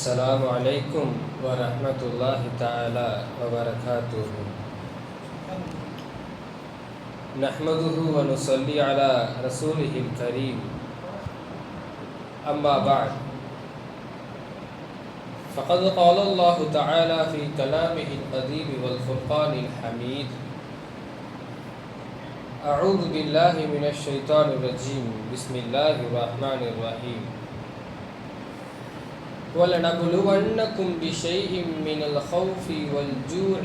السلام عليكم ورحمة الله تعالى وبركاته. نحمده ونصلي على رسوله الكريم. أما بعد، فقد قال الله تعالى في كلامه القديم والفرقان الحميد: أعوذ بالله من الشيطان الرجيم، بسم الله الرحمن الرحيم. وَلَنَبْلُوَنَّكُمْ بِشَيْءٍ مِّنَ الْخَوْفِ وَالْجُوعِ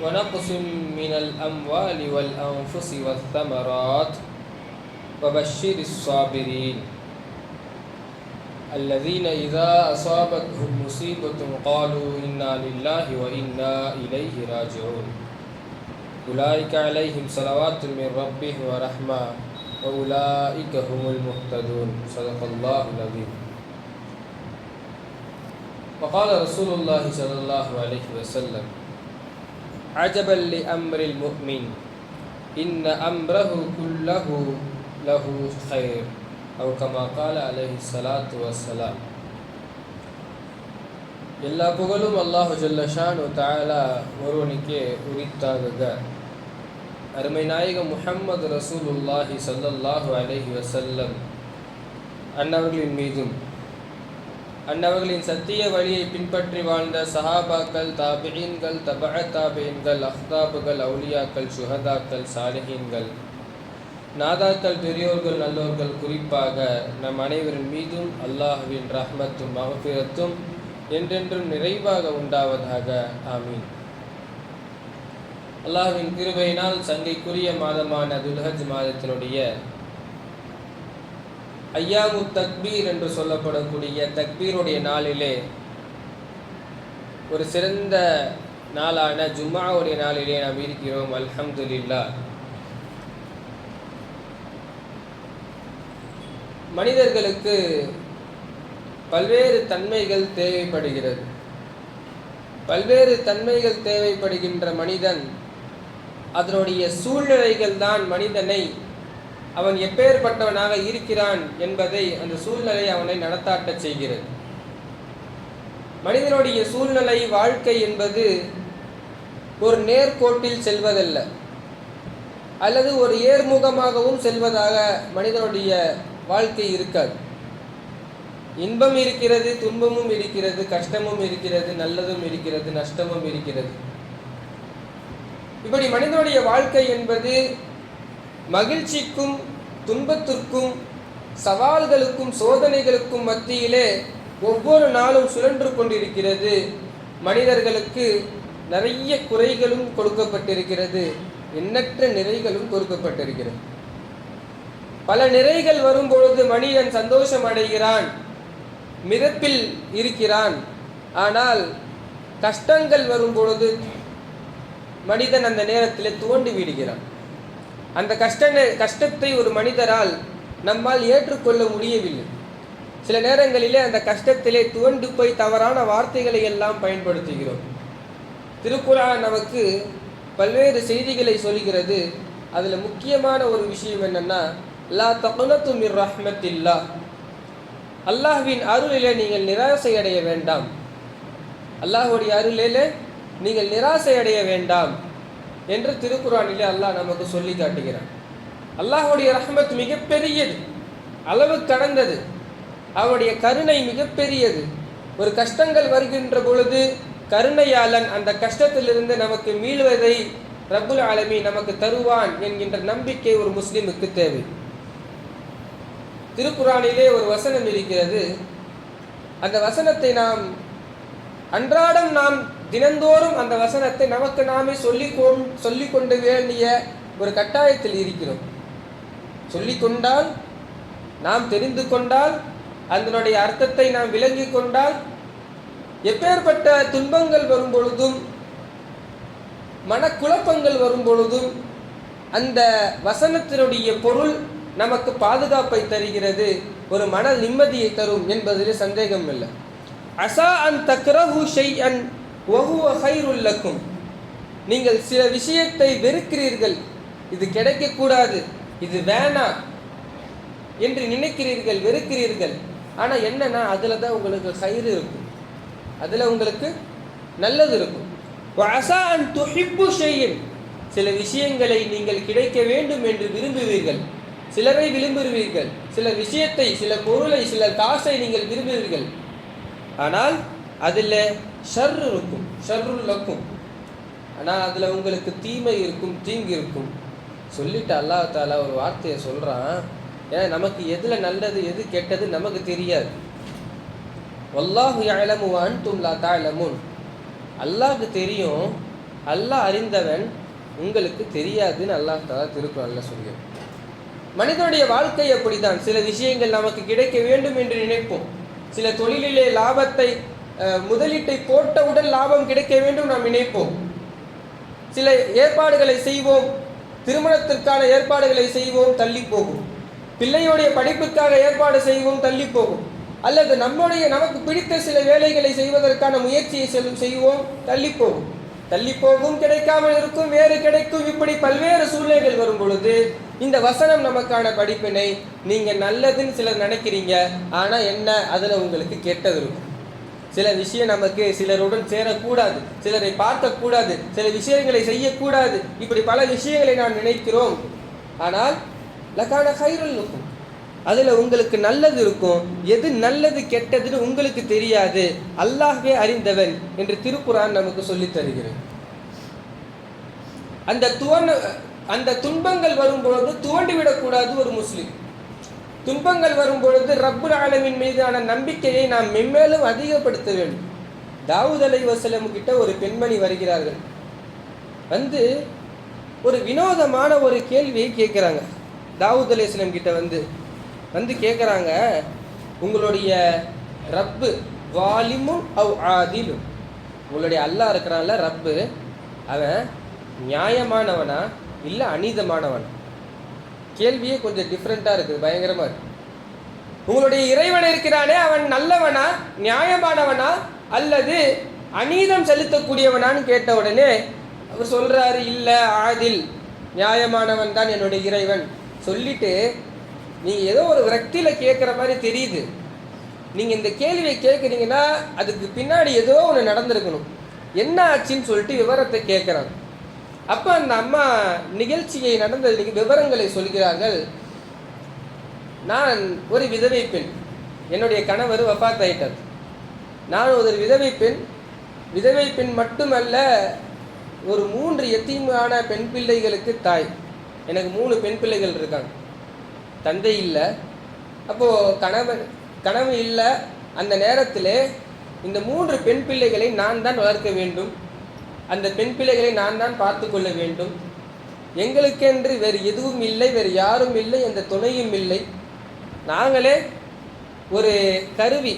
وَنَقْصٍ مِّنَ الْأَمْوَالِ وَالْأَنفُسِ وَالثَّمَرَاتِ وَبَشِّرِ الصَّابِرِينَ الَّذِينَ إِذَا أَصَابَتْهُمْ مُصِيبَةٌ قَالُوا إِنَّا لِلَّهِ وَإِنَّا إِلَيْهِ راجعون أُولَٰئِكَ عَلَيْهِمْ صَلَوَاتٌ مِّن رَّبِّهِمْ وَرَحْمَةٌ وَأُولَٰئِكَ هُمُ الْمُهْتَدُونَ. صدق الله العظيم. وقال رسول الله صلى الله عليه وسلم: عجبا لأمر المؤمن إن أمره كله له خير، أو كما قال عليه الصلاة والسلام. எல்லா புகழும் அல்லாஹ் ஜல்ல ஷானு தஆலா ஒருவனுக்கே உரித்தாகுக. அருமை நாயகம் முஹம்மது ரசூலுல்லாஹி ஸல்லல்லாஹு அலைஹி வஸல்லம் அன்னவர்களின் மீதும் அன்னவர்களின் சத்திய வழியை பின்பற்றி வாழ்ந்த சஹாபாக்கள், தாபிஈன்கள், தபஅ தாபிஈன்கள், அஹ்தாபுகள், அவுலியாக்கள், சுஹதாக்கள், சாலிஹீன்கள், நாதாக்கள், பெரியோர்கள், நல்லோர்கள், குறிப்பாக நம் அனைவரின் மீதும் அல்லாஹ்வின் ரஹ்மத்தும் மஃபிரத்தும் என்றென்றும் நிறைவாக உண்டாவதாக. ஆமீன். அல்லாஹ்வின் கிருபையினால் சங்கைக்குரிய மாதமான துல்ஹஜ் மாதத்தினுடைய ஐயாமு தக்பீர் என்று சொல்லப்படக்கூடிய தக்பீருடைய நாளிலே ஒரு சிறந்த நாளான ஜும்ஆவுடைய நாளிலே நாம் இருக்கிறோம். அல்ஹம்துலில்லாஹ். மனிதர்களுக்கு பல்வேறு தன்மைகள் தேவைப்படுகிறது. பல்வேறு தன்மைகள் தேவைப்படுகின்ற மனிதன், அதனுடைய சூழ்நிலைகள் தான் மனிதனை அவன் எப்பேற்பட்டவனாக இருக்கிறான் என்பதை, அந்த சூழ்நிலை அவனை நடத்தாட்டச் செய்கிறது. மனிதனுடைய சூழ்நிலை, வாழ்க்கை என்பது ஒரு நேர்கோட்டில் செல்வதல்ல, அல்லது ஒரு ஏர்முகமாகவும் செல்வதாக மனிதனுடைய வாழ்க்கை இருக்காது. இன்பம் இருக்கிறது, துன்பமும் இருக்கிறது, கஷ்டமும் இருக்கிறது, நல்லதும் இருக்கிறது, நஷ்டமும் இருக்கிறது. இப்படி மனிதனுடைய வாழ்க்கை என்பது மகிழ்ச்சிக்கும் துன்பத்திற்கும் சவால்களுக்கும் சோதனைகளுக்கும் மத்தியிலே ஒவ்வொரு நாளும் சுழன்று கொண்டிருக்கிறது. மனிதர்களுக்கு நிறைய குறைகளும் கொடுக்கப்பட்டிருக்கிறது, எண்ணற்ற நிறைகளும் கொடுக்கப்பட்டிருக்கிறது. பல நிறைகள் வரும்பொழுது மனிதன் சந்தோஷம் அடைகிறான், மிதப்பில் இருக்கிறான். ஆனால் கஷ்டங்கள் வரும்பொழுது மனிதன் அந்த நேரத்தில் துவண்டு விடுகிறான். அந்த கஷ்டத்தை ஒரு மனிதரால் நம்மால் ஏற்றுக்கொள்ள முடியவில்லை. சில நேரங்களிலே அந்த கஷ்டத்திலே துவண்டு போய் தவறான வார்த்தைகளை எல்லாம் பயன்படுத்துகிறோம். திருக்குர்ஆன் நமக்கு பல்வேறு செய்திகளை சொல்கிறது. அதில் முக்கியமான ஒரு விஷயம் என்னன்னா, லா தக்னது மிர் ரஹ்மத்தில்லாஹ், அல்லாஹ்வின் அருளிலே நீங்கள் நிராசை அடைய வேண்டாம். அல்லாஹ்வுடைய அருளிலே நீங்கள் நிராசை அடைய வேண்டாம் என்று திருக்குர்ஆனிலே அல்லாஹ் நமக்கு சொல்லி காட்டுகிறான். அல்லாஹ்வுடைய ரஹ்மத் மிகப்பெரியது, அளவு கடந்தது. அவருடைய கருணை மிகப்பெரியது. ஒரு கஷ்டங்கள் வருகின்ற பொழுது கருணையாளன் அந்த கஷ்டத்திலிருந்து நமக்கு மீள்வதை ரப்புல் ஆலமீன் நமக்கு தருவான் என்கின்ற நம்பிக்கை ஒரு முஸ்லிமுக்கு தேவை. திருக்குர்ஆனிலே ஒரு வசனம் இருக்கிறது. அந்த வசனத்தை நாம் அன்றாடம், நாம் தினந்தோறும் அந்த வசனத்தை நமக்கு நாமே சொல்லிக் கொண்டு வேண்டிய ஒரு கட்டாயத்தில் இருக்கிறோம். சொல்லிக்கொண்டால், நாம் தெரிந்து கொண்டால், அதனுடைய அர்த்தத்தை நாம் விளங்கி கொண்டால், எப்பேற்பட்ட துன்பங்கள் வரும் பொழுதும் மனக்குழப்பங்கள் வரும் பொழுதும் அந்த வசனத்தினுடைய பொருள் நமக்கு பாதுகாப்பை தருகிறது, ஒரு மன நிம்மதியை தரும் என்பதில் சந்தேகம் இல்லை. அஸா அன் தக்ரஹு ஷைஅன் வஹுவ கைருல் லக்கும், நீங்கள் சில விஷயத்தை வெறுக்கிறீர்கள், இது கிடைக்கக்கூடாது, இது வேணாம் என்று நினைக்கிறீர்கள், வெறுக்கிறீர்கள். ஆனால் என்னன்னா அதில் தான் உங்களுக்கு கயிறு இருக்கும், அதில் உங்களுக்கு நல்லது இருக்கும். வஅஸா அன் துஹிப்பு ஷைஅன், சில விஷயங்களை நீங்கள் கிடைக்க வேண்டும் என்று விரும்புவீர்கள், சிலரை விரும்புவீர்கள், சில விஷயத்தை, சில பொருளை, சில காசை நீங்கள் விரும்புவீர்கள். ஆனால் அதில் ஷர் இருக்கும், ஷர்ருல் லக்கும், ஆனால் அதில் உங்களுக்கு தீமை இருக்கும், தீங்கு இருக்கும். சொல்லிட்டு அல்லாஹ் தஆலா ஒரு வார்த்தையை சொல்கிறான். ஏன்னா நமக்கு எதில் நல்லது எது கெட்டது நமக்கு தெரியாது. வல்லாஹு யஅலமு வ அன்தும் லா தஅலமூன், அல்லாஹ்க்கு தெரியும், அல்லாஹ் அறிந்தவன், உங்களுக்கு தெரியாதுன்னு அல்லாஹ் தஆலா திருக்குர்ஆன்ல சொல்கிறான். மனிதனுடைய வாழ்க்கை அப்படித்தான். சில விஷயங்கள் நமக்கு கிடைக்க வேண்டும் என்று நினைப்போம். சில தொழிலிலே லாபத்தை, முதலீட்டை போட்டவுடன் லாபம் கிடைக்க வேண்டும் நாம் நினைப்போம். சில ஏற்பாடுகளை செய்வோம், திருமணத்திற்கான ஏற்பாடுகளை செய்வோம், தள்ளி போகும். பிள்ளையுடைய படிப்புக்காக ஏற்பாடு செய்வோம், தள்ளி போகும். அல்லது நமக்கு பிடித்த சில வேலைகளை செய்வதற்கான முயற்சியை செய்வோம், தள்ளி போகும். தள்ளி போகும், கிடைக்காமல் இருக்கும், வேறு கிடைக்கும். இப்படி பல்வேறு சூழ்நிலைகள் வரும் பொழுது இந்த வசனம் நமக்கான படிப்பினை. நீங்கள் நல்லதுன்னு சிலர் நினைக்கிறீங்க, ஆனால் என்ன, அதில் உங்களுக்கு கெட்டது இருக்கும். சில விஷயம் நமக்கு சிலருடன் சேரக்கூடாது, சிலரை பார்க்கக்கூடாது, சில விஷயங்களை செய்யக்கூடாது, இப்படி பல விஷயங்களை நாம் நினைக்கிறோம். ஆனால் லகான கைருல் இருக்கும், அதில் உங்களுக்கு நல்லது இருக்கும். எது நல்லது கெட்டதுன்னு உங்களுக்கு தெரியாது, அல்லாஹ்வே அறிந்தவன் என்று திருக்குர்ஆன் நமக்கு சொல்லித் தருகிறது. அந்த துன்பங்கள் வரும்பொழுது துவண்டிவிடக்கூடாது ஒரு முஸ்லிம். துன்பங்கள் வரும்பொழுது ரப்புல் ஆலமீன் மீதான நம்பிக்கையை நாம் மென்மேலும் அதிகப்படுத்த வேண்டும். தாவூத் அலைஹிஸ்ஸலாம் கிட்ட ஒரு பெண்மணி வருகிறார்கள். வந்து ஒரு வினோதமான ஒரு கேள்வியை கேட்குறாங்க. தாவூத் அலைஹிஸ்ஸலாம் கிட்ட வந்து கேட்குறாங்க, உங்களுடைய ரப்பு வாலிமும் அவ் ஆதிலும், உங்களுடைய அல்லாஹ் இருக்கிறான்ல ரப்பு, அவன் நியாயமானவனா இல்லை அநீதமானவனா? கேள்வியே கொஞ்சம் டிஃப்ரெண்ட்டாக இருக்குது, பயங்கரமாக இருக்குது. உங்களுடைய இறைவன் இருக்கிறானே, அவன் நல்லவனா, நியாயமானவனா, அல்லது அநீதம் செலுத்தக்கூடியவனான்னு கேட்ட உடனே அவர் சொல்கிறாரு, இல்லை ஆதில், நியாயமானவன் தான் என்னுடைய இறைவன். சொல்லிட்டு, நீங்கள் ஏதோ ஒரு விரக்தியில் கேட்குற மாதிரி தெரியுது. நீங்கள் இந்த கேள்வியை கேட்குறீங்கன்னா அதுக்கு பின்னாடி ஏதோ ஒன்று நடந்திருக்கணும். என்ன ஆச்சுன்னு சொல்லிட்டு விவரத்தை கேட்குறாங்க. அப்போ அந்த அம்மா நிகழ்ச்சியை நடந்த விவரங்களை சொல்கிறார்கள். நான் ஒரு விதவை பெண், என்னுடைய கணவர் வஃபாத் ஆயிட்டார். நான் ஒரு விதவை பெண். விதவை பெண் மட்டுமல்ல, ஒரு 3 யத்தீமான பெண் பிள்ளைகளுக்கு தாய். எனக்கு 3 பெண் பிள்ளைகள் இருக்காங்க, தந்தை இல்லை. அப்போது கணவன் இல்லை. அந்த நேரத்தில் இந்த 3 பெண் பிள்ளைகளை நான் தான் வளர்க்க வேண்டும். அந்த பெண் பிள்ளைகளை நான் தான் பார்த்து கொள்ள வேண்டும். எங்களுக்கென்று வேறு எதுவும் இல்லை, வேறு யாரும் இல்லை, எந்த துணையும் இல்லை. நாங்களே ஒரு கருவி,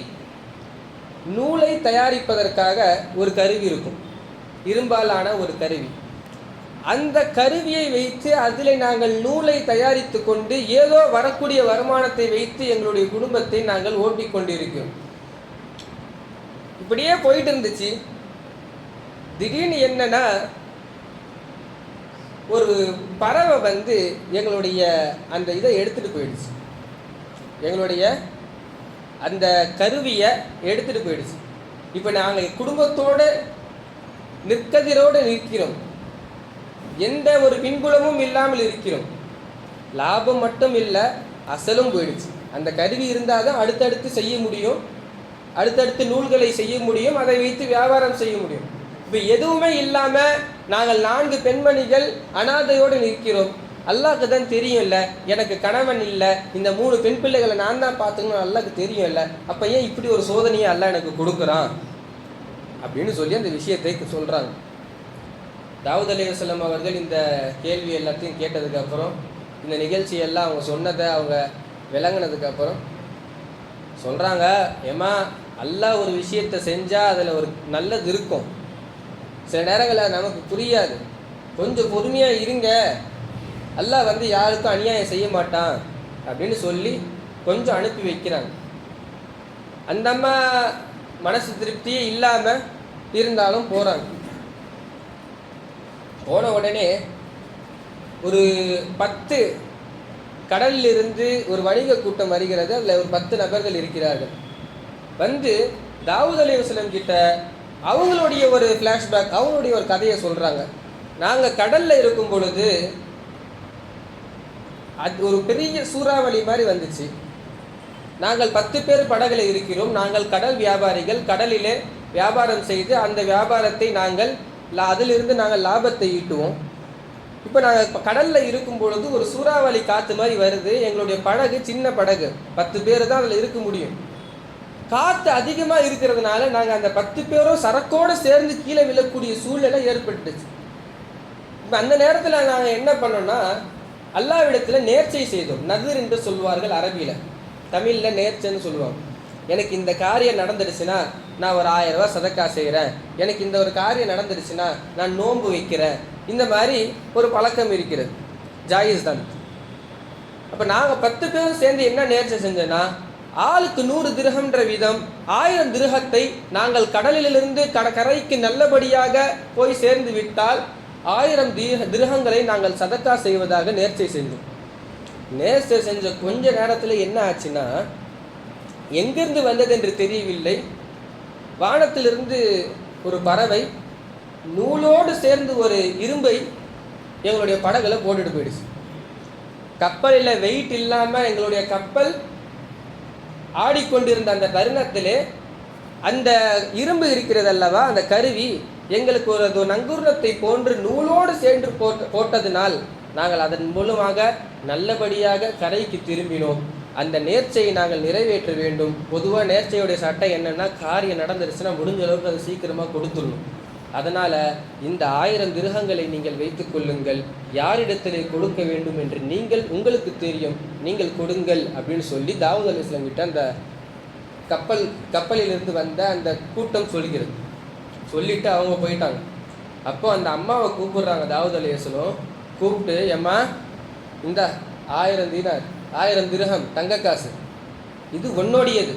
நூலை தயாரிப்பதற்காக ஒரு கருவி இருக்கும், இரும்பாலான ஒரு கருவி. அந்த கருவியை வைத்து அதில் நாங்கள் நூலை தயாரித்து கொண்டு ஏதோ வரக்கூடிய வருமானத்தை வைத்து எங்களுடைய குடும்பத்தை நாங்கள் ஓட்டிக்கொண்டிருக்கிறோம். இப்படியே போயிட்டு இருந்துச்சு. திடீர்னு என்னன்னா, ஒரு பறவை எங்களுடைய அந்த இதை எடுத்துகிட்டு போயிடுச்சு, எங்களுடைய அந்த கருவியை எடுத்துகிட்டு போயிடுச்சு. இப்போ நாங்கள் குடும்பத்தோடு நிற்கதிரோடு நிற்கிறோம், எந்த ஒரு பின்புலமும் இல்லாமல் இருக்கிறோம். லாபம் மட்டும் இல்லை, அசலும் போயிடுச்சு. அந்த கருவி இருந்தால் தான் அடுத்தடுத்து செய்ய முடியும், அடுத்தடுத்து நூல்களை செய்ய முடியும், அதை வைத்து வியாபாரம் செய்ய முடியும். இப்போ எதுவுமே இல்லாமல் நாங்கள் 4 பெண்மணிகள் அனாதையோடு நிற்கிறோம். அல்லாஹ்க்கு தான் தெரியும் இல்லை, எனக்கு கணவன் இல்லை, இந்த 3 பெண் பிள்ளைகளை நான் தான் பார்த்துக்கணும், அல்லாஹ்க்கு தெரியும் இல்லை. அப்போ ஏன் இப்படி ஒரு சோதனையை அல்லாஹ் எனக்கு கொடுக்குறான் அப்படின்னு சொல்லி அந்த விஷயத்தை சொல்கிறாங்க. தாவூத் அலைஹிஸ்ஸலாம் அவர்கள் இந்த கேள்வி எல்லாத்தையும் கேட்டதுக்கப்புறம், இந்த நிகழ்ச்சியெல்லாம் அவங்க சொன்னதை அவங்க விளங்கினதுக்கப்புறம் சொல்கிறாங்க, ஏமா அல்லாஹ் ஒரு விஷயத்தை செஞ்சால் அதில் ஒரு நல்லது இருக்கும். சில நேரங்களில் நமக்கு புரியாது, கொஞ்சம் பொறுமையாக இருங்க, அல்லாஹ் யாருக்கும் அநியாயம் செய்ய மாட்டான் அப்படின்னு சொல்லி கொஞ்சம் அனுப்பி வைக்கிறாங்க. அந்த அம்மா மனசு திருப்தியே இல்லாமல் இருந்தாலும் போகிறாங்க. போன உடனே ஒரு 10 கடலில் இருந்து ஒரு வணிக கூட்டம் வருகிறது. அதில் ஒரு 10 நபர்கள் இருக்கிறார்கள். வந்து தாவூத் அலைஹிஸ்ஸலாம் கிட்ட அவங்களுடைய ஒரு ஃப்ளாஷ்பேக், அவங்களுடைய ஒரு கதையை சொல்கிறாங்க. நாங்கள் கடலில் இருக்கும் பொழுது அது ஒரு பெரிய சூறாவளி மாதிரி வந்துச்சு. நாங்கள் 10 பேர் படகுல இருக்கிறோம். நாங்கள் கடல் வியாபாரிகள். கடலிலே வியாபாரம் செய்து அந்த வியாபாரத்தை நாங்கள் அதிலிருந்து நாங்கள் லாபத்தை ஈட்டுவோம். இப்போ நாங்கள் கடலில் இருக்கும் பொழுது ஒரு சூறாவளி காற்று மாதிரி வருது. எங்களுடைய படகு சின்ன படகு, 10 பேர் தான் அதில் இருக்க முடியும். காற்று அதிகமாக இருக்கிறதுனால நாங்கள் அந்த 10 பேரும் சரக்கோடு சேர்ந்து கீழே விழக்கூடிய சூழ்நிலை ஏற்பட்டுச்சு. இப்போ அந்த நேரத்தில் நாங்கள் என்ன பண்ணோம்னா, அல்லாஹ்விடத்தில் நேர்ச்சை செய்தோம். நதிர் என்று சொல்வார்கள் அரபியில், தமிழில் நேர்ச்சைன்னு சொல்லுவாங்க. எனக்கு இந்த காரியம் நடந்துடுச்சுன்னா நான் ஒரு 1000 ரூபா சதக்கா செய்கிறேன், எனக்கு இந்த ஒரு காரியம் நடந்துடுச்சுன்னா நான் நோன்பு வைக்கிறேன். இந்த மாதிரி ஒரு பழக்கம் இருக்கிறது, ஜாயிஸ் தான். அப்போ நாங்கள் 10 பேரும் சேர்ந்து என்ன நேர்ச்சை செஞ்சோன்னா, ஆளுக்கு 100 திர்ஹம்ன்ற வீதம் 1000 திர்ஹத்தை நாங்கள் கடலிலிருந்து கரைக்கு நல்லபடியாக போய் சேர்ந்து விட்டால் 1000 திர்ஹங்களை நாங்கள் சதக்கா செய்வதாக நேர்ச்சை செஞ்சோம். நேர்ச்சை செஞ்ச கொஞ்ச நேரத்தில் என்ன ஆச்சுன்னா, எங்கிருந்து வந்தது என்று தெரியவில்லை, வானத்திலிருந்து ஒரு பறவை நூலோடு சேர்ந்து ஒரு இரும்பை எங்களுடைய படகுல போட்டுட்டு போயிடுச்சு. கப்பலில் வெயிட் இல்லாமல் எங்களுடைய கப்பல் ஆடிக்கொண்டிருந்த அந்த தருணத்திலே அந்த இரும்பு இருக்கிறது அல்லவா, அந்த கருவி எங்களுக்கு ஒரு நங்கூர்ணத்தை போன்று நூலோடு சேர்ந்து போட்டதினால் நாங்கள் அதன் மூலமாக நல்லபடியாக கரைக்கு திரும்பினோம். அந்த நேர்ச்சையை நாங்கள் நிறைவேற்ற வேண்டும். பொதுவாக நேர்ச்சையுடைய சட்டம் என்னென்னா, காரியம் நடந்துருச்சுன்னா முடிஞ்ச அளவுக்கு அதை சீக்கிரமாக கொடுத்துடணும். அதனால் இந்த 1000 திர்ஹங்களை நீங்கள் வைத்துக் கொள்ளுங்கள், யாரிடத்திலே கொடுக்க வேண்டும் என்று உங்களுக்கு தெரியும், நீங்கள் கொடுங்கள் அப்படின்னு சொல்லி தாவூத் அலைஹிஸ்ஸலாம் கிட்ட அந்த கப்பலிலிருந்து வந்த அந்த கூட்டம் சொல்கிறது. சொல்லிவிட்டு அவங்க போயிட்டாங்க. அப்போ அந்த அம்மாவை கூப்பிடுறாங்க தாவூத் அலைஹிஸ்ஸலாம். கூப்பிட்டு, ஏம்மா இந்த 1000 தீனார் 1000 திர்ஹம் தங்க காசு, இது உன்னோடையது.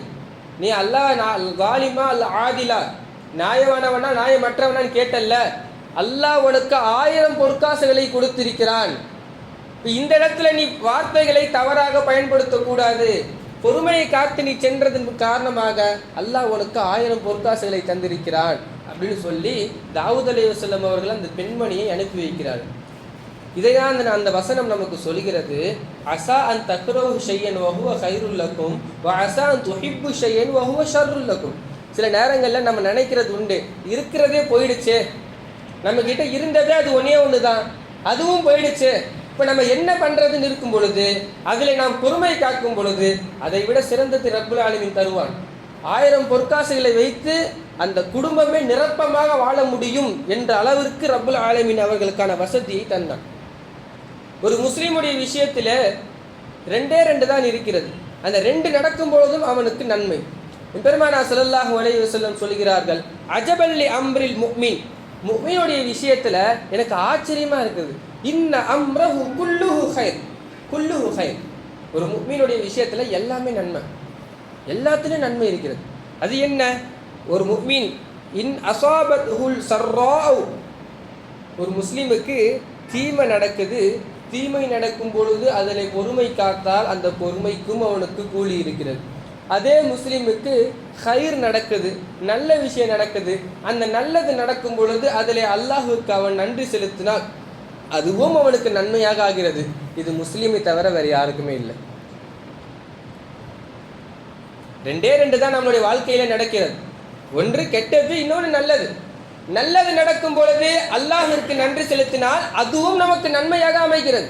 நீ அல்லாஹ் வாலிமா அல்ல ஆதிலா, நியாயமானவனா நியாயமற்றவனான்னு கேட்டல்ல, அல்லாஹ் உனக்கு 1000 பொற்காசுகளை கொடுத்திருக்கிறான். இந்த இடத்துல நீ வார்த்தைகளை தவறாக பயன்படுத்தக்கூடாது. பொறுமையை காத்து நீ சென்றதன் காரணமாக அல்லாஹ் உனக்கு 1000 பொற்காசுகளை தந்திருக்கிறான் அப்படின்னு சொல்லி தாவூத் அலைஹிஸ்ஸலாம் அவர்கள் அந்த பெண்மணியை அனுப்பி வைக்கிறார்கள். இதைதான் அந்த வசனம் நமக்கு சொல்கிறது, அசா அன் தக்ரஹு ஷையன் வஹுவ கைருல் லக்கும் வ அசா அன் துஹிப்பு ஷையன் வஹுவ ஷர்ருல் லக்கும். சில நேரங்களில் நம்ம நினைக்கிறது உண்டு, இருக்கிறதே போயிடுச்சு, நம்மக்கிட்ட இருந்ததே அது ஒன்று தான், அதுவும் போயிடுச்சு, இப்போ நம்ம என்ன பண்ணுறதுன்னு இருக்கும் பொழுது, அதில் நாம் பொறுமை காக்கும் பொழுது அதை விட சிறந்தது ரப்புல் ஆலமீன் தருவான். 1000 பொற்காசுகளை வைத்து அந்த குடும்பமே நிரப்பமாக வாழ முடியும் என்ற அளவிற்கு ரப்புல் ஆலமீன் அவர்களுக்கான வசதியை தந்தான். ஒரு முஸ்லீமுடைய விஷயத்தில் 2 தான் இருக்கிறது. அந்த 2 நடக்கும் பொழுதும் அவனுக்கு நன்மை. பெருமானார் ஸல்லல்லாஹு அலைஹி வஸல்லம் சொல்கிறார்கள், அஜபல்லி அம்ரில் முஃமின், முஃமினுடைய விஷயத்தில் எனக்கு ஆச்சரியமாக இருக்குது. இன்ன அம்ரஹு குல்லுஹு கைர், குல்லுஹு கைர். ஒரு முஃமினுடைய விஷயத்தில் எல்லாமே நன்மை, எல்லாத்துலேயும் நன்மை இருக்கிறது. அது என்ன? ஒரு முஃமின் இன் அஸாபத்ஹுல் ஸர்ராஉ, ஒரு முஸ்லீமுக்கு தீமை நடக்குது, தீமை நடக்கும் பொழுது அதில் பொறுமை காத்தால் அந்த பொறுமைக்கும் அவனுக்கு கூலி இருக்கிறது. அதே முஸ்லீமுக்கு ஹைர் நடக்குது, நல்ல விஷயம் நடக்குது, அந்த நல்லது நடக்கும் பொழுது அதில் அல்லாஹுக்கு அவன் நன்றி செலுத்தினால் அதுவும் அவனுக்கு நன்மையாக ஆகிறது. இது முஸ்லீமை தவிர வேறு யாருக்குமே இல்லை. 2 தான் நம்மளுடைய வாழ்க்கையில் நடக்கிறது. ஒன்று கெட்டது, இன்னொன்று நல்லது. நல்லது நடக்கும் பொழுது அல்லாஹ்விற்கு நன்றி செலுத்தினால் அதுவும் நமக்கு நன்மையாக அமைகிறது.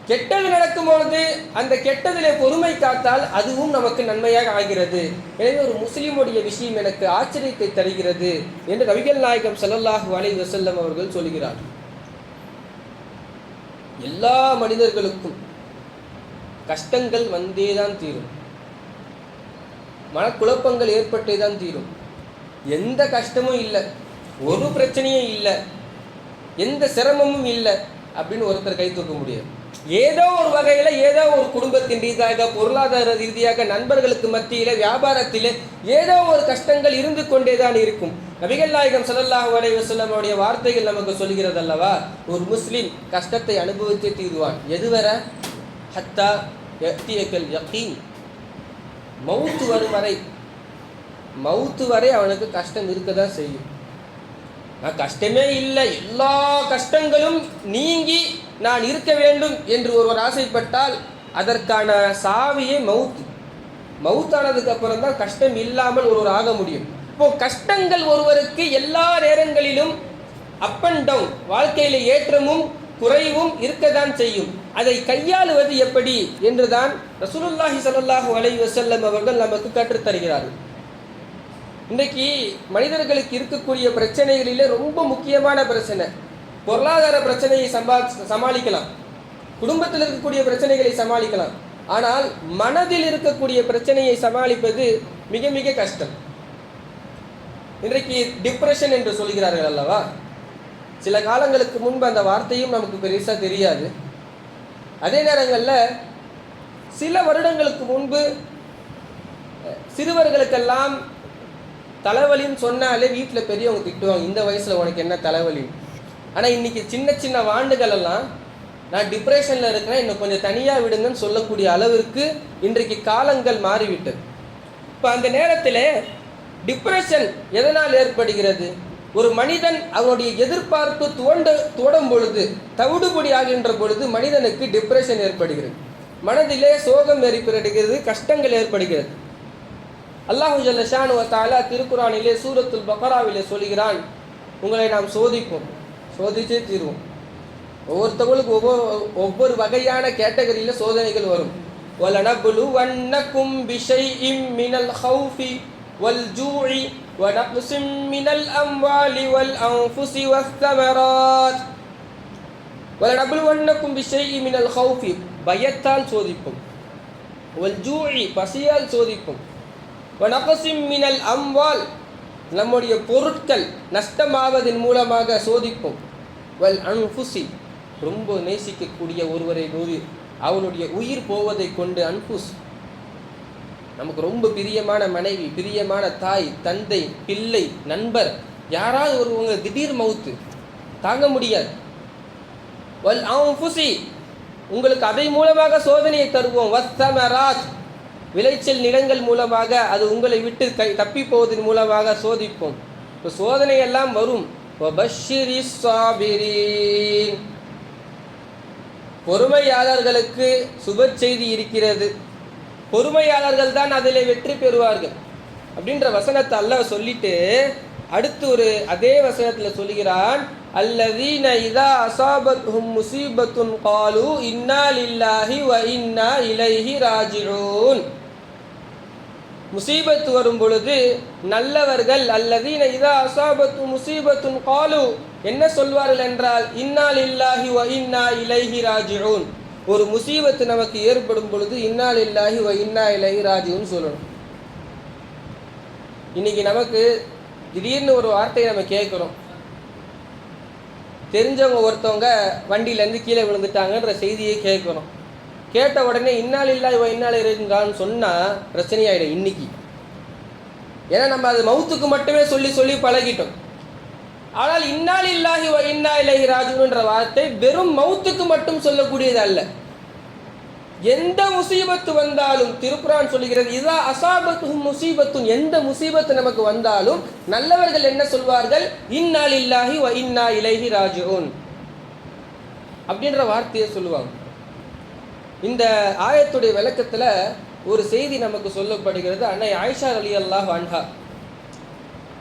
கெட்டது நடக்கும் பொழுது அந்த கெட்டதிலே பொறுமை காத்தால் அதுவும் நமக்கு நன்மையாக ஆகிறது. எனவே ஒரு முஸ்லீமுடைய விஷயம் எனக்கு ஆச்சரியத்தை தருகிறது என்று நபிகள் நாயகம் ஸல்லல்லாஹு அலைஹி வஸல்லம் அவர்கள் சொல்கிறார். எல்லா மனிதர்களுக்கும் கஷ்டங்கள் வந்தே தான் தீரும், மனக்குழப்பங்கள் ஏற்பட்டே தான் தீரும். எந்த கஷ்டமும் இல்லை, ஒரு பிரச்சனையும் இல்லை, எந்த சிரமமும் இல்லை அப்படின்னு ஒருத்தர் கை தூக்க முடியாது. ஏதோ ஒரு வகையில், ஏதோ ஒரு குடும்பத்தின் ரீதியாக, பொருளாதார ரீதியாக, நண்பர்களுக்கு மத்தியில், வியாபாரத்தில் ஏதோ ஒரு கஷ்டங்கள் இருந்து கொண்டே தான் இருக்கும். நபிகள் நாயகம் ஸல்லல்லாஹு அலைஹி வஸல்லம் அவருடைய வார்த்தைகள் நமக்கு சொல்கிறது அல்லவா, ஒரு முஸ்லீம் கஷ்டத்தை அனுபவித்தே தீருவான். எதுவரை? ஹத்தா யக்தியக்கல் யகீன், மவுத்து வரும் வரை, மவுத்து வரை அவனுக்கு கஷ்டம் இருக்க தான் செய்யும். நான் கஷ்டமே இல்லை, எல்லா கஷ்டங்களும் நீங்கி நான் இருக்க வேண்டும் என்று ஒருவர் ஆசைப்பட்டால் அதற்கான சாவியே மவுத்து. மவுத்தானதுக்கு அப்புறம் தான் கஷ்டம் இல்லாமல் ஒருவர் ஆக முடியும். இப்போ கஷ்டங்கள் ஒருவருக்கு எல்லா நேரங்களிலும் அப் அண்ட் டவுன், வாழ்க்கையில ஏற்றமும் குறைவும் இருக்கத்தான் செய்யும். அதை கையாளுவது எப்படி என்றுதான் ரசூலுல்லாஹி ஸல்லல்லாஹு அலைஹி வஸல்லம் அவர்கள் நமக்கு கற்றுத்தருகிறார்கள். இன்றைக்கு மனிதர்களுக்கு இருக்கக்கூடிய பிரச்சனைகளிலே ரொம்ப முக்கியமான பிரச்சனை பொருளாதார பிரச்சனையை சமாளிக்கலாம், குடும்பத்தில் இருக்கக்கூடிய பிரச்சனைகளை சமாளிக்கலாம். ஆனால் மனதில் இருக்கக்கூடிய பிரச்சனையை சமாளிப்பது மிக மிக கஷ்டம். இன்றைக்கு டிப்ரெஷன் என்று சொல்கிறார்கள் அல்லவா? சில காலங்களுக்கு முன்பு அந்த வார்த்தையும் நமக்கு பெருசாக தெரியாது. அதே நேரங்களில் சில வருடங்களுக்கு முன்பு சிறுவர்களுக்கெல்லாம் தலைவலின்னு சொன்னாலே வீட்டில் பெரியவங்க திட்டுவாங்க, இந்த வயசில் உனக்கு என்ன தலைவலி. ஆனால் இன்றைக்கி சின்ன சின்ன வாண்டுகள் எல்லாம் நான் டிப்ரெஷனில் இருக்கிறேன், இன்னும் கொஞ்சம் தனியாக விடுங்கன்னு சொல்லக்கூடிய அளவிற்கு இன்றைக்கு காலங்கள் மாறிவிட்டது. இப்போ அந்த நேரத்தில் டிப்ரெஷன் எதனால் ஏற்படுகிறது? ஒரு மனிதன் அவனுடைய எதிர்பார்ப்பு தோடும் பொழுது, தவிடுபடி ஆகின்ற பொழுது மனிதனுக்கு டிப்ரெஷன் ஏற்படுகிறது, மனதிலே சோகம் ஏற்படுகிறது, கஷ்டங்கள் ஏற்படுகிறது. அல்லாஹு ஜல்ல ஷானு வ தஆலா திருக்குரானிலே சூரத்துல் பக்ராவிலே சொல்கிறான், உங்களை நாம் சோதிப்போம், சோதிச்சே தீர்வோம். ஒவ்வொருத்தவங்களுக்கு ஒவ்வொரு வகையான கேட்டகரியில் சோதனைகள் வரும். வலனப்லுவன்னகும் பிஷைஇம் மினல் ஹௌஃபி வல் ஜூஇ வ நக்ஸிம் மினல் அம்வாலி வல் அன்ஃபுஸி வஸ்ஸமராத். வலனப்லுவன்னகும் பிஷைஇம் மினல் ஹௌஃபி, பயத்தால் சோதிப்போம், வல் ஜூஇ, பசியால் சோதிப்போம், வ நக்ஸிம் மினல் அம்வால், நம்முடைய பொருட்கள் நஷ்டமாவதன் மூலமாக சோதிப்போம், வல் அன்ஃபுஸி, ரொம்ப நேசிக்கக்கூடிய ஒருவரை அவனுடைய உயிர் போவதை கொண்டு, அன்புஸ், நமக்கு ரொம்ப பிரியமான மனைவி, பிரியமான தாய், தந்தை, பிள்ளை, நண்பர், யாராவது ஒருவங்க திடீர் மவுத்து தாங்க முடியாது. வல் அன்ஃபுஸி, உங்களுக்கு அதை மூலமாக சோதனையை தருவோம். வஸ்ஸமராத், விளைச்சல் நிலங்கள் மூலமாக அது உங்களை விட்டு தப்பி போவதன் மூலமாக சோதிப்போம். இப்போ சோதனை எல்லாம் வரும். வபஷ்ஷிரிஸ் ஸாபிரீன், பொறுமையாளர்களுக்கு சுப செய்தி இருக்கிறது, பொறுமையாளர்கள் தான் அதில் வெற்றி பெறுவார்கள் அப்படின்ற வசனத்தை அல்லாஹ் சொல்லிட்டு அடுத்து ஒரு அதே வசனத்தில் சொல்கிறான், அல்லதீன இதா அஸாபத்ஹும் முஸீபத்துன் காலு இன்னா லில்லாஹி வ இன்னா இலைஹி ராஜிஊன். முசீபத்து வரும் பொழுது நல்லவர்கள் அல்லதீன இதா அஸாபத்து முசீபத்துன் காலு, என்ன சொல்வார்கள் என்றால் இன்னா லில்லாஹி வ இன்னா இலைஹி ராஜிஊன். ஒரு முசீபத்து நமக்கு ஏற்படும் பொழுது இன்னா லில்லாஹி வ இன்னா இலைஹி ராஜிஊன் சொல்லணும். இன்னைக்கு நமக்கு திடீர்னு ஒரு வார்த்தையை நம்ம கேட்குறோம், தெரிஞ்சவங்க ஒருத்தவங்க வண்டியிலேருந்து கீழே விழுந்துட்டாங்கன்ற செய்தியை கேட்குறோம். கேட்ட உடனே இன்னா லில்லாஹி வ இன்னா இலைஹி ராஜிஊன் சொன்னால் பிரச்சனையாயிடும் இன்னைக்கு. ஏன்னா நம்ம அது மவுத்துக்கு மட்டுமே சொல்லி சொல்லி பழகிட்டோம். ஆனால் இன்னா லில்லாஹி வ இன்னா இலைஹி ராஜிஊன்ற வார்த்தை வெறும் மவுத்துக்கு மட்டும் சொல்லக்கூடியது அல்ல. எந்த முசீபத்து வந்தாலும் திருக்குரான் சொல்லுகிறது, இதா அஸாபத்துஹும் முசீபத்துன், எந்த முசீபத்து நமக்கு வந்தாலும் நல்லவர்கள் என்ன சொல்வார்கள், இன்னா லில்லாஹி வ இன்னா இலைஹி ராஜிஊன் அப்படின்ற வார்த்தையை சொல்லுவாங்க. இந்த ஆயத்துடைய விளக்கத்தில் ஒரு செய்தி நமக்கு சொல்லப்படுகிறது. அன்னை ஆயிஷா ரலியல்லாஹு அன்ஹா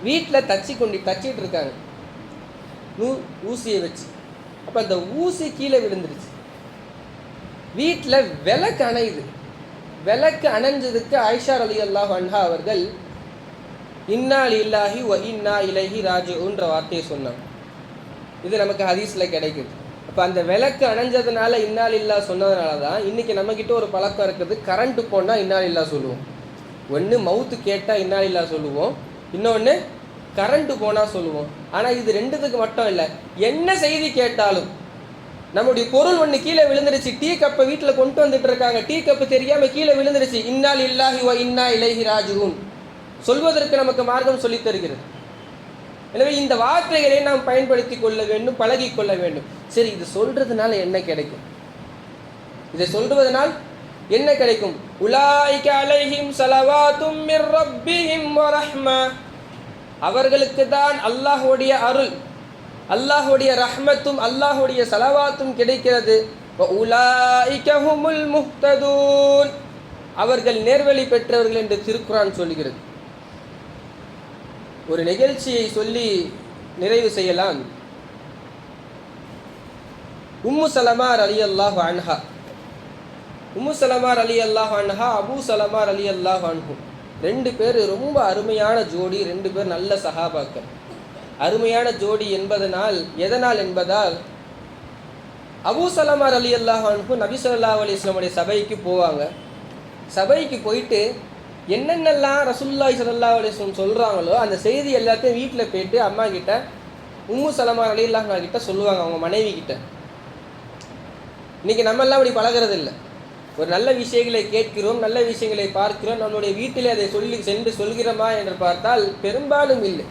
வீட்டில் தச்சிட்டு இருக்காங்க ஊசியை வச்சு. அப்போ அந்த ஊசி கீழே விழுந்துருச்சு. வீட்டில் விளக்கு அணையுது. விளக்கு அணைஞ்சதுக்கு ஆயிஷா ரலியல்லாஹு அன்ஹா அவர்கள் இன்னா லில்லாஹி வ இன்னா இலைஹி ராஜிஊன்ற வார்த்தையை சொன்னாங்க. இது நமக்கு ஹதீஸில் கிடைக்குது. அப்போ அந்த விளக்கு அணைஞ்சதுனால இன்னா லில்லாஹ் சொன்னதுனால தான் இன்றைக்கி நம்மக்கிட்ட ஒரு பழக்கம் இருக்குது, கரண்ட்டு போனால் இன்னா லில்லாஹ் சொல்லுவோம். ஒன்று மவுத்து கேட்டால் இன்னா லில்லாஹ் சொல்லுவோம், இன்னொன்று கரண்ட்டு போனால் சொல்லுவோம். ஆனால் இது ரெண்டுத்துக்கு மட்டும் இல்லை, என்ன செய்தி கேட்டாலும் நம்முடைய பொருள் ஒன்று கீழே விழுந்துருச்சு, டீ கப்பை வீட்டில் கொண்டு வந்துட்டு இருக்காங்க, டீ கப்பு தெரியாமல் கீழே விழுந்துருச்சு, இன்னா லில்லாஹி வ இன்னா இலைஹி ராஜிஊன் சொல்வதற்கு நமக்கு மார்க்கம் சொல்லித் தருகிறது. எனவே இந்த வார்த்தைகளை நாம் பயன்படுத்தி கொள்ள வேண்டும், பழகி கொள்ள வேண்டும். சரி, இது சொல்றதுனால என்ன கிடைக்கும்? இதை சொல்வதனால் என்ன கிடைக்கும்? உலாயிக அலைஹிம் ஸலவாத்தும் மிர் ரப்பிஹிம் வ ரஹ்மா, அவர்களுக்கு தான் அல்லாஹ்வுடைய அருள், அல்லாஹ்வுடைய ரஹ்மத்தும் அல்லாஹ்வுடைய ஸலவாத்தும் கிடைக்கிறது. வ உலாயிக ஹுமுல் முஹ்ததூன், அவர்கள் நேர்வழி பெற்றவர்கள் என்று திருக்குர்ஆன் சொல்கிறது. ஒரு நிகழ்ச்சியை சொல்லி நிறைவு செய்யலாம். உம்மு சலமா ரலியல்லாஹு அன்ஹா, உம்மு சலமா ரலியல்லாஹு அன்ஹா, அபூ சலமா ரலியல்லாஹு அன்ஹு, ரெண்டு பேர் ரொம்ப அருமையான ஜோடி, ரெண்டு பேர் நல்ல சஹாபாக்கள். அருமையான ஜோடி என்பதனால் எதனால் என்பதால், அபூ சலமா ரலியல்லாஹு அன்ஹு நபி ஸல்லல்லாஹு அலைஹி வஸல்லம் உடைய சபைக்கு போவாங்க. சபைக்கு போயிட்டு என்னென்னலாம் ரசூலுல்லாஹி ஸல்லல்லாஹு அலைஹி வஸல்லம் சொல்கிறாங்களோ அந்த செய்தி எல்லாத்தையும் வீட்டில் போயிட்டு அம்மா கிட்ட, உம்மு சலமா ரலியல்லாஹு அன்ஹா கிட்ட சொல்லுவாங்க, அவங்க மனைவி கிட்ட. இன்றைக்கி நம்மெல்லாம் அப்படி பழகிறது இல்லை. ஒரு நல்ல விஷயங்களை கேட்கிறோம், நல்ல விஷயங்களை பார்க்கிறோம், நம்மளுடைய வீட்டிலே அதை சென்று சொல்கிறோமா என்று பார்த்தால் பெரும்பாலும் இல்லை.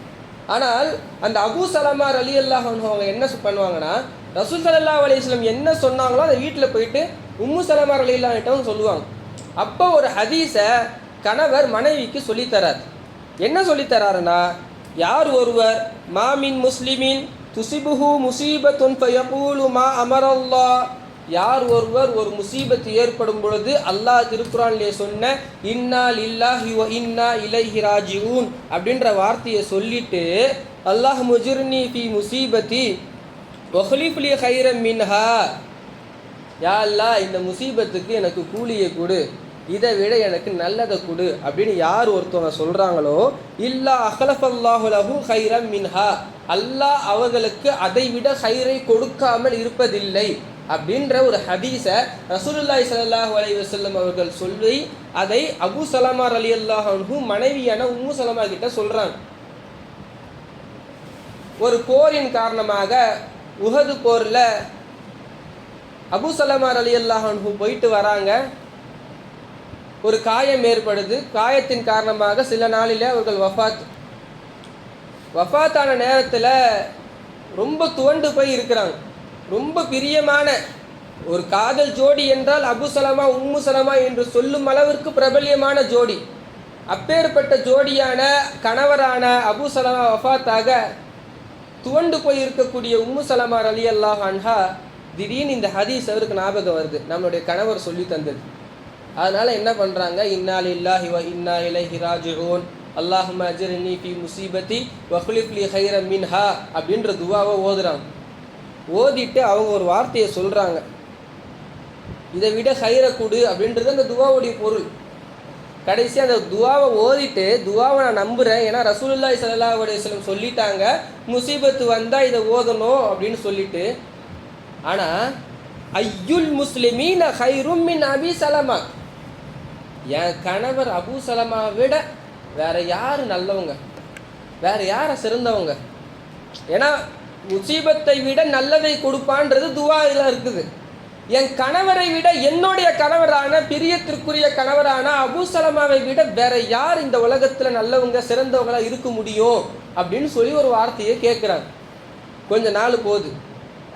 ஆனால் அந்த அபூ சலமா ரலியல்லாஹு அன்ஹு அவங்க என்ன பண்ணுவாங்கன்னா, ரசூல் ஸல்லல்லாஹு அலைஹி வஸல்லம் என்ன சொன்னாங்களோ அதை வீட்டில் போயிட்டு உம்மு சலமா ரலியல்லாஹு அன்ஹு சொல்லுவாங்க. அப்போ ஒரு ஹதீஸை கணவர் மனைவிக்கு சொல்லித்தரார். என்ன சொல்லித்தராருன்னா, யார் ஒருவர் மாமின் முஸ்லிமின் துசிபுஹு முசீபத்துன் ஃபயகூலு மா அமரல்லாஹ், யார் ஒருவர் ஒரு முசீபத்து ஏற்படும் பொழுது அல்லாஹ் திருக்குர்ஆனிலே சொன்ன இன்னா லில்லாஹி வ இன்னா இலைஹி ராஜிஊன் அப்படின்ற வார்த்தையை சொல்லிட்டு, அல்லாஹ் முஜிர்னி ஃபி முசீபத்தி வஹ்லிஃப் லி கைரம் மின்ஹா, யா அல்லாஹ் இந்த முசீபத்துக்கு எனக்கு கூலியை கொடு, இதை விட எனக்கு நல்லதை கொடு அப்படின்னு யார் ஒருத்தவங்க சொல்கிறாங்களோ, இல்லா அஹ்லஃபல்லாஹு லஹு கைரம் மின்ஹா, அல்லாஹ் அவர்களுக்கு அதை விட ஹைரை கொடுக்காமல் இருப்பதில்லை அப்படின்ற ஒரு ஹதீஸை ரசூலுல்லாஹி ஸல்லல்லாஹு அலைஹி வஸல்லம் அவர்கள் சொல்லி அதை அபூ சலமா ரலியல்லாஹு அன்ஹு மனைவியான உம்மு சலமா கிட்ட சொல்கிறாங்க. ஒரு போரின் காரணமாக உஹது போரில் அபூ சலமா ரலியல்லாஹு அன்ஹு போயிட்டு வராங்க. ஒரு காயம் ஏற்படுது. காயத்தின் காரணமாக சில நாளில் அவர்கள் வஃபாத்தான நேரத்தில் ரொம்ப துவண்டு போய் இருக்கிறாங்க. ரொம்ப பிரியமான ஒரு காதல் ஜோடி என்றால் அபூ சலமா உம்மு சலமா என்று சொல்லும் அளவிற்கு பிரபல்யமான ஜோடி. அப்பேற்பட்ட ஜோடியான கணவரான அபூ சலமா வஃபாத்தாக துவண்டு போய் இருக்கக்கூடிய உம்மு சலமா ரலியல்லாஹு அன்ஹா திடீர்னு இந்த ஹதீஸ் அவருக்கு ஞாபகம் வருது, நம்மளுடைய கணவர் சொல்லி தந்தது. அதனால் என்ன பண்ணுறாங்க, இன்னா லில்லாஹி வ இன்னா இலைஹி ராஜிஊன் அல்லாஹும்ம அஜிர்னி ஃபி முசீபத்தி வஹ்லிஃப் லி கைரம் மின்ஹா அப்படின்ற துவாவை ஓதுறாங்க. ஓதிட்டு அவங்க ஒரு வார்த்தையை சொல்கிறாங்க, இதை விட ஹைரை கொடு அப்படின்றது அந்த துவாவுடைய பொருள். கடைசி அந்த துவாவை ஓதிட்டு, துவாவை நான் நம்புகிறேன், ஏன்னா ரசூலுல்லாஹி ஸல்லல்லாஹு அலைஹி வஸல்லம் சொல்லிட்டாங்க முசீபத்து வந்தால் இதை ஓதணும் அப்படின்னு சொல்லிட்டு. ஆனால் ஐயுல் முஸ்லிமீன ஹைரும் மின் அபி சலமா, என் கணவர் அபூ சலமாவை விட வேற யார் நல்லவங்க, வேற யாரை சிறந்தவங்க? ஏன்னா முசீபத்தை விட நல்லதை கொடுப்பான்றது துவாவில் இருக்குது. என் கணவரை விட என்னுடைய கணவரான பிரியத்திற்குரிய கணவரான அபூ சலமாவை விட வேற யார் இந்த உலகத்தில் நல்லவங்க சிறந்தவங்களாக இருக்க முடியும் அப்படின்னு சொல்லி ஒரு வார்த்தையை கேட்குறாங்க. கொஞ்ச நாள் போகுது.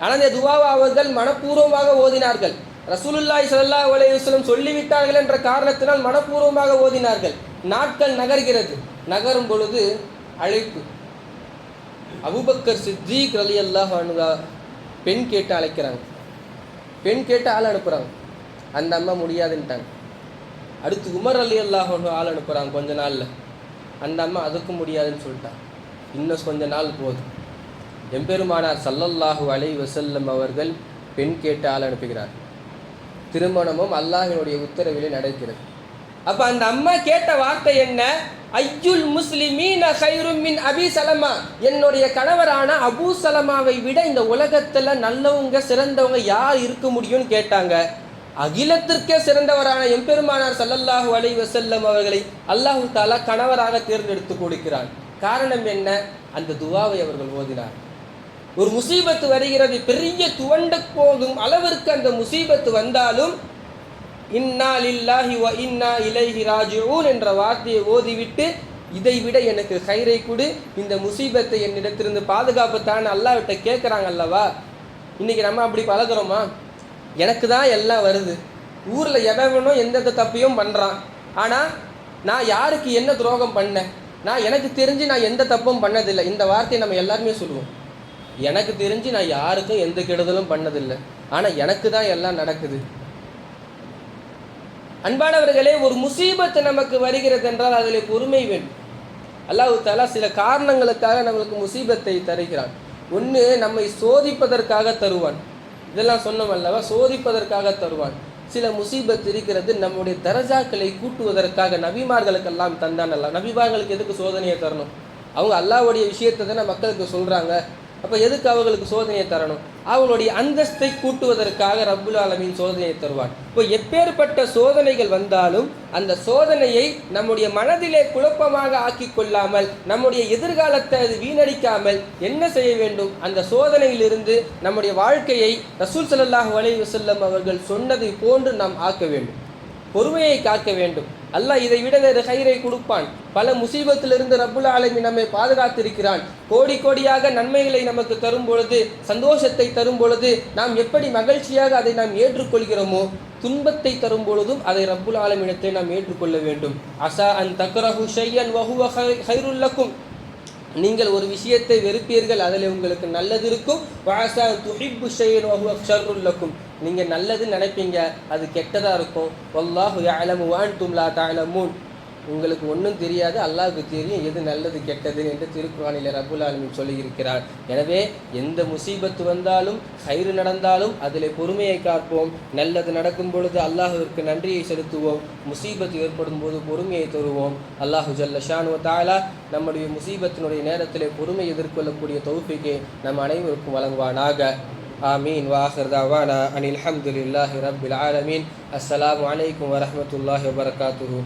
ஆனால் இந்த துவாவை அவர்கள் மனப்பூர்வமாக ஓதினார்கள். ரசூலுல்லாஹி ஸல்லல்லாஹு அலைஹி வஸல்லம் சொல்லிவிட்டார்கள் என்ற காரணத்தினால் மனப்பூர்வமாக ஓதினார்கள். நாட்கள் நகர்கிறது. நகரும் பொழுது அழைப்பு. அபூபக்கர் சித்தீக் ரலியல்லாஹு அன்ஹு பெண் கேட்டு அழைக்கிறாங்க. பெண் கேட்டு ஆள் அனுப்புகிறாங்க. அந்த அம்மா முடியாதுன்ட்டாங்க. அடுத்து உமர் ரலியல்லாஹு அன்ஹு ஆள் அனுப்புகிறாங்க. கொஞ்ச நாளில் அந்த அம்மா அதுக்கும் முடியாதுன்னு சொல்லிட்டாங்க. இன்னும் கொஞ்ச நாள் போகுது. எம்பெருமானார் ஸல்லல்லாஹு அலைஹி வஸல்லம் அவர்கள் பெண் கேட்டு ஆள் அனுப்புகிறார். திருமணமும் அல்லாஹ்வினுடைய உத்தரவிலே நடக்கிறது. அப்போ அந்த அம்மா கேட்ட வார்த்தை என்ன? ஐயுல் முஸ்லிமீன கைரும் மின் அபி சலமா, என்னுடைய கணவரான அபூ சலமாவை விட இந்த உலகத்தில் நல்லவங்க சிறந்தவங்க யார் இருக்க முடியும்னு கேட்டாங்க. அகிலத்திற்கே சிறந்தவரான எம்பெருமானார் ஸல்லல்லாஹு அலைஹி வஸல்லம் அவர்களை அல்லாஹு தஆலா கணவராக தேர்ந்தெடுத்து கொடுக்கிறான். காரணம் என்ன? அந்த துவாவை அவர்கள் ஓதினார். ஒரு முசீபத்து வருகிறது, பெரிய துவண்டு போகும் அளவிற்கு அந்த முசீபத்து வந்தாலும் இன்னா லில்லாஹி வ இன்னா இலைஹி ராஜிஊன் என்ற வார்த்தையை ஓதிவிட்டு, இதை விட எனக்கு ஹைரை கொடு, இந்த முசீபத்தை என்னிடத்திலிருந்து பாதுகாப்புத்தான் அல்லாஹ்விட்ட கேட்குறாங்க அல்லவா? இன்றைக்கி நம்ம அப்படி பழகிறோமா? எனக்கு தான் எல்லாம் வருது, ஊரில் எவனும் எந்தெந்த தப்பையும் பண்ணுறான், ஆனால் நான் யாருக்கு என்ன துரோகம் பண்ணேன், நான் எனக்கு தெரிஞ்சு நான் எந்த தப்பும் பண்ணதில்லை. இந்த வார்த்தையை நம்ம எல்லாருமே சொல்லுவோம். எனக்கு தெரிஞ்சு நான் யாருக்கும் எந்த கெடுதலும் பண்ணதில்லை, ஆனால் எனக்கு தான் எல்லாம் நடக்குது. அன்பானவர்களே, ஒரு முசீபத்து நமக்கு வருகிறது என்றால் அதில் பொறுமை வேண்டும். அல்லாஹ் தஆலா சில காரணங்களுக்காக நம்மளுக்கு முசீபத்தை தருகிறான். ஒன்று, நம்மை சோதிப்பதற்காக தருவான். இதெல்லாம் சொன்னோம் அல்லவா, சோதிப்பதற்காக தருவான். சில முசீபத் இருக்கிறது நம்முடைய தரஜாக்களை கூட்டுவதற்காக. நபிமார்களுக்கெல்லாம் தந்தான் அல்ல. நபிமார்களுக்கு எதுக்கு சோதனையை தரணும்? அவங்க அல்லாஹ்வுடைய விஷயத்தை தானே மக்களுக்கு சொல்கிறாங்க. அப்போ எதுக்கு அவங்களுக்கு சோதனையை தரணும்? அவங்களுடைய அந்தஸ்தை கூட்டுவதற்காக ரப்புல் ஆலமீன் சோதனையை தருவான். இப்போ எப்பேற்பட்ட சோதனைகள் வந்தாலும் அந்த சோதனையை நம்முடைய மனதிலே குழப்பமாக ஆக்கி கொள்ளாமல், நம்முடைய எதிர்காலத்தை அது வீணடிக்காமல் என்ன செய்ய வேண்டும்? அந்த சோதனையிலிருந்து நம்முடைய வாழ்க்கையை ரசூல் ஸல்லல்லாஹு அலைஹி வஸல்லம் அவர்கள் சொன்னதை போன்று நாம் ஆக்க வேண்டும். பொறுமையை காக்க வேண்டும். அல்லாஹ் இதை விட வேறு ஹைரை கொடுப்பான். பல முசீபத்திலிருந்து ரப்புல் ஆலமீன் நம்மை பாதுகாத்திருக்கிறான். கோடி கோடியாக நன்மைகளை நமக்கு தரும் பொழுது, சந்தோஷத்தை தரும் பொழுது நாம் எப்படி மகிழ்ச்சியாக அதை நாம் ஏற்றுக்கொள்கிறோமோ, துன்பத்தை தரும் பொழுதும் அதை ரப்புல் ஆலமீனத்தை நாம் ஏற்றுக்கொள்ள வேண்டும். அஸா அன் தக்ரஹு ஷையன் வஹுவ ஹைருல் லக்கும். நீங்கள் ஒரு விஷயத்தை வெறுப்பீர்கள், அதில் உங்களுக்கு நல்லது இருக்கும். வஅஸா அன் துஹிப்பு ஷையன் வஹுவ ஷர்ருல் லக்கும். நீங்கள் நல்லது நினைப்பீங்க, அது கெட்டதாக இருக்கும். வல்லாஹு யஅலமு வ அன்தும் லா தஅலமூன். உங்களுக்கு ஒன்றும் தெரியாது, அல்லாஹ்வுக்கு தெரியும் எது நல்லது கெட்டது என்று திருக்குர்ஆனில் ரப்புல் ஆலமீன் சொல்லியிருக்கிறார். எனவே எந்த முசீபத்து வந்தாலும், ஹைரு நடந்தாலும் அதிலே பொறுமையை காப்போம். நல்லது நடக்கும் பொழுது அல்லாஹ்விற்கு நன்றியை செலுத்துவோம். முசீபத்து ஏற்படும் போது பொறுமையை தருவோம். அல்லாஹு ஜல்ல ஷானு தஆலா நம்முடைய முசீபத்தினுடைய நேரத்திலே பொறுமை எதிர்கொள்ளக்கூடிய தௌஃபீகை நம் அனைவருக்கும் வழங்குவானாக. ஆமீன். வாஹிர் தஅவானா அனில் ஹம்துலில்லாஹி ரப்பில் ஆலமீன். அஸ்ஸலாமு அலைக்கும் வரஹ்மத்துல்லாஹி வபரகாத்துஹு.